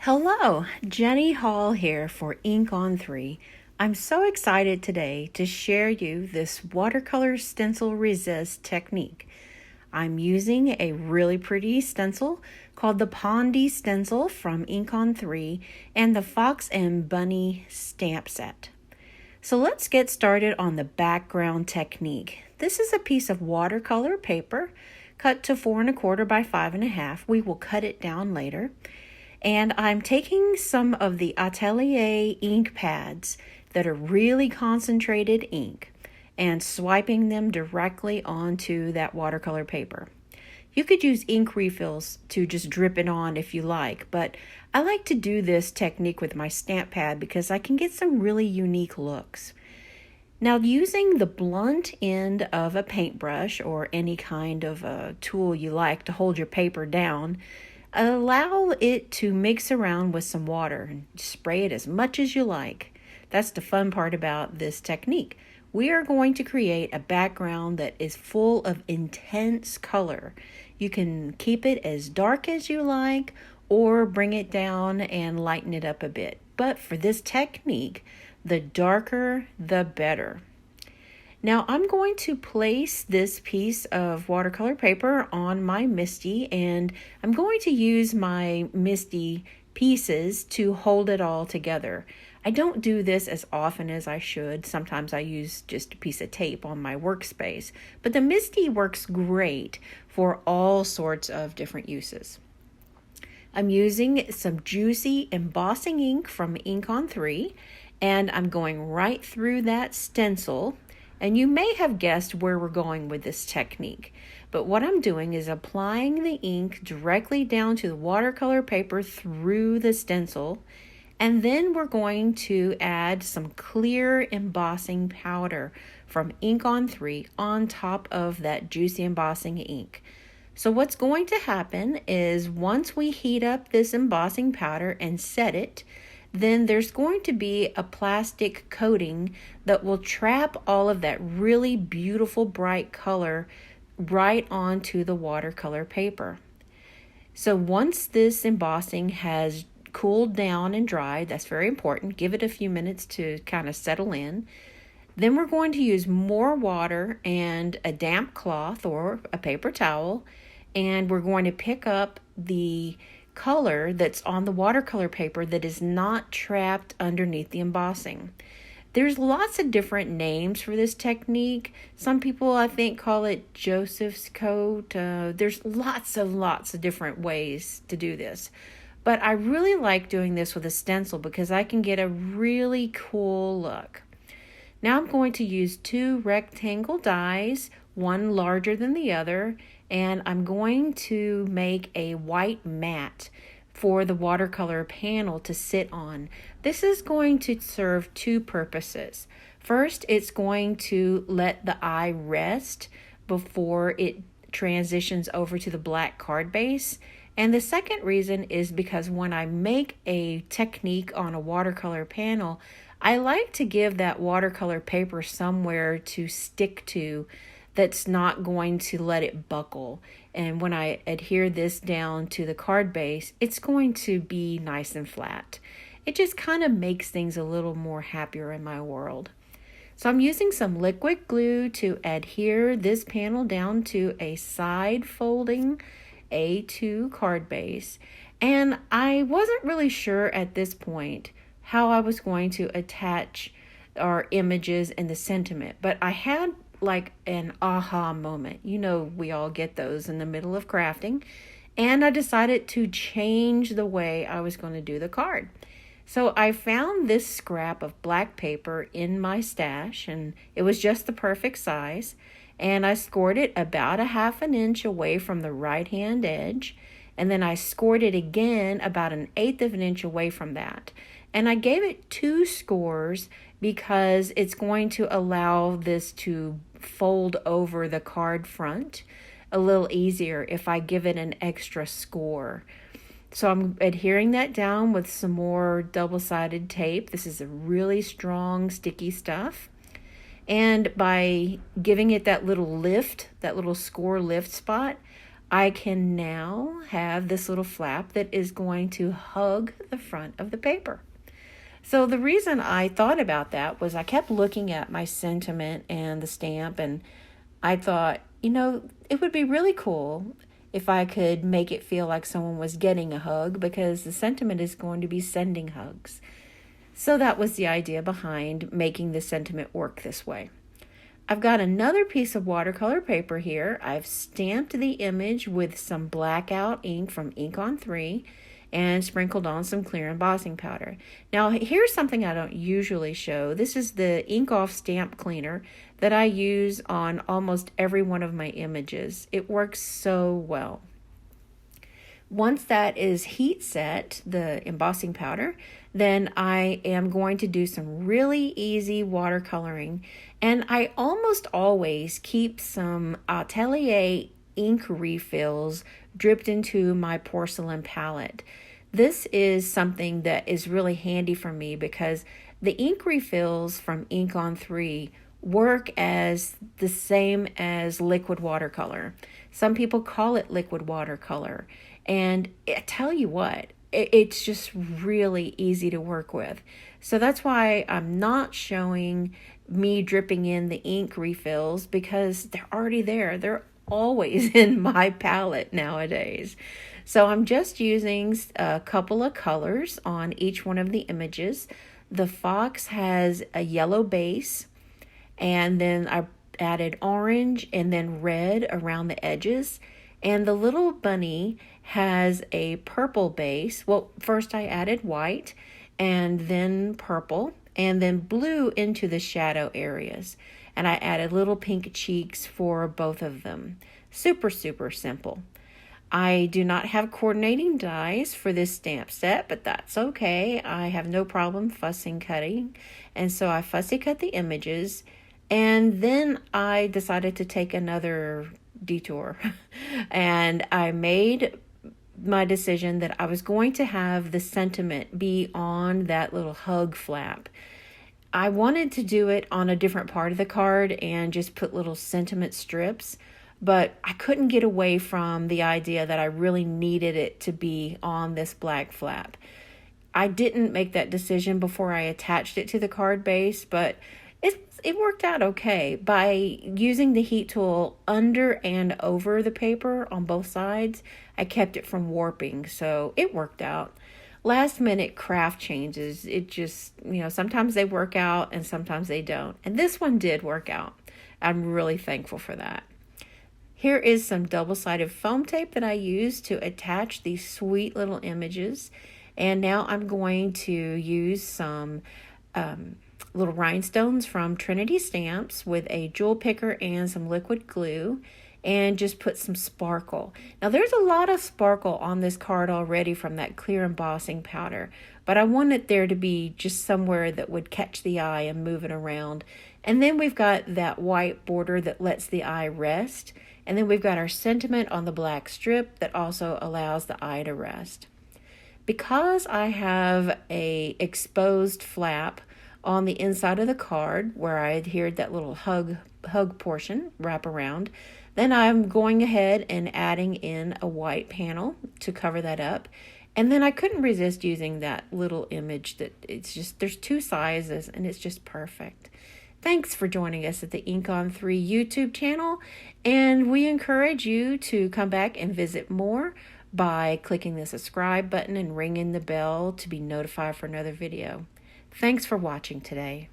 Hello, Jenny Hall here for Ink on 3. I'm so excited today to share you this Watercolor Stencil Resist technique. I'm using a really pretty stencil called the Pondy stencil from Ink on 3 and the Fox and Bunny stamp set. So let's get started on the background technique. This is a piece of watercolor paper cut to 4 1/4 by 5 1/2. We will cut it down later. And I'm taking some of the Atelier ink pads that are really concentrated ink and swiping them directly onto that watercolor paper. You could use ink refills to just drip it on if you like, but I like to do this technique with my stamp pad because I can get some really unique looks. Now, using the blunt end of a paintbrush or any kind of a tool you like to hold your paper down, allow it to mix around with some water and spray it as much as you like. That's the fun part about this technique. We are going to create a background that is full of intense color. You can keep it as dark as you like or bring it down and lighten it up a bit. But for this technique, the darker the better. Now I'm going to place this piece of watercolor paper on my MISTI, and I'm going to use my MISTI pieces to hold it all together. I don't do this as often as I should. Sometimes I use just a piece of tape on my workspace, but the MISTI works great for all sorts of different uses. I'm using some juicy embossing ink from Ink on 3, and I'm going right through that stencil. And you may have guessed where we're going with this technique, but what I'm doing is applying the ink directly down to the watercolor paper through the stencil, and then we're going to add some clear embossing powder from Ink on 3 on top of that juicy embossing ink. So what's going to happen is once we heat up this embossing powder and set it, then there's going to be a plastic coating that will trap all of that really beautiful bright color right onto the watercolor paper. So once this embossing has cooled down and dried, that's very important, give it a few minutes to kind of settle in. Then we're going to use more water and a damp cloth or a paper towel, and we're going to pick up the color that's on the watercolor paper that is not trapped underneath the embossing. There's lots of different names for this technique. Some people, I think, call it Joseph's coat. There's lots of different ways to do this. But I really like doing this with a stencil because I can get a really cool look. Now I'm going to use 2 rectangle dies, one larger than the other, and I'm going to make a white mat for the watercolor panel to sit on. This is going to serve 2 purposes. First, it's going to let the eye rest before it transitions over to the black card base. And the second reason is because when I make a technique on a watercolor panel, I like to give that watercolor paper somewhere to stick to that's not going to let it buckle. And when I adhere this down to the card base, it's going to be nice and flat. It just kind of makes things a little more happier in my world. So I'm using some liquid glue to adhere this panel down to a side folding A2 card base. And I wasn't really sure at this point how I was going to attach our images and the sentiment, but I had like an aha moment. You know, we all get those in the middle of crafting. And I decided to change the way I was going to do the card. So I found this scrap of black paper in my stash, and it was just the perfect size. And I scored it about 1/2 inch away from the right hand edge. And then I scored it again about 1/8 inch away from that. And I gave it 2 scores because it's going to allow this to fold over the card front a little easier if I give it an extra score. So I'm adhering that down with some more double-sided tape. This is a really strong sticky stuff. And by giving it that little lift, that little score lift spot, I can now have this little flap that is going to hug the front of the paper. So the reason I thought about that was I kept looking at my sentiment and the stamp, and I thought, it would be really cool if I could make it feel like someone was getting a hug, because the sentiment is going to be sending hugs. So that was the idea behind making the sentiment work this way. I've got another piece of watercolor paper here. I've stamped the image with some blackout ink from Ink on 3 and sprinkled on some clear embossing powder. Now here's something I don't usually show. This is the ink off stamp cleaner that I use on almost every one of my images. It works so well. Once that is heat set, the embossing powder, then I am going to do some really easy watercoloring. And I almost always keep some Atelier ink refills dripped into my porcelain palette. This is something that is really handy for me because the ink refills from Ink on 3 work as the same as liquid watercolor. Some people call it liquid watercolor. And I tell you what, it's just really easy to work with. So that's why I'm not showing me dripping in the ink refills, because they're already there. They're always in my palette nowadays. So I'm just using a couple of colors on each one of the images. The fox has a yellow base, and then I added orange and then red around the edges. And the little bunny has a purple base. Well, first I added white and then purple and then blue into the shadow areas. And I added little pink cheeks for both of them. Super, super simple. I do not have coordinating dies for this stamp set, but that's okay. I have no problem fussing cutting. And so I fussy cut the images. And then I decided to take another detour. And I made my decision that I was going to have the sentiment be on that little hug flap. I wanted to do it on a different part of the card and just put little sentiment strips, but I couldn't get away from the idea that I really needed it to be on this black flap. I didn't make that decision before I attached it to the card base, but it worked out okay. By using the heat tool under and over the paper on both sides, I kept it from warping, so it worked out. Last minute craft changes, it just, sometimes they work out and sometimes they don't. And this one did work out. I'm really thankful for that. Here is some double-sided foam tape that I used to attach these sweet little images. And now I'm going to use some little rhinestones from Trinity stamps with a jewel picker and some liquid glue, and just put some sparkle. Now there's a lot of sparkle on this card already from that clear embossing powder, but I wanted there to be just somewhere that would catch the eye and move it around. And then we've got that white border that lets the eye rest. And then we've got our sentiment on the black strip that also allows the eye to rest. Because I have a exposed flap on the inside of the card where I adhered that little hug portion wrap around, then I'm going ahead and adding in a white panel to cover that up. And then I couldn't resist using that little image that it's just, there's two sizes and it's just perfect. Thanks for joining us at the Ink on 3 YouTube channel, and we encourage you to come back and visit more by clicking the subscribe button and ringing the bell to be notified for another video. Thanks for watching today.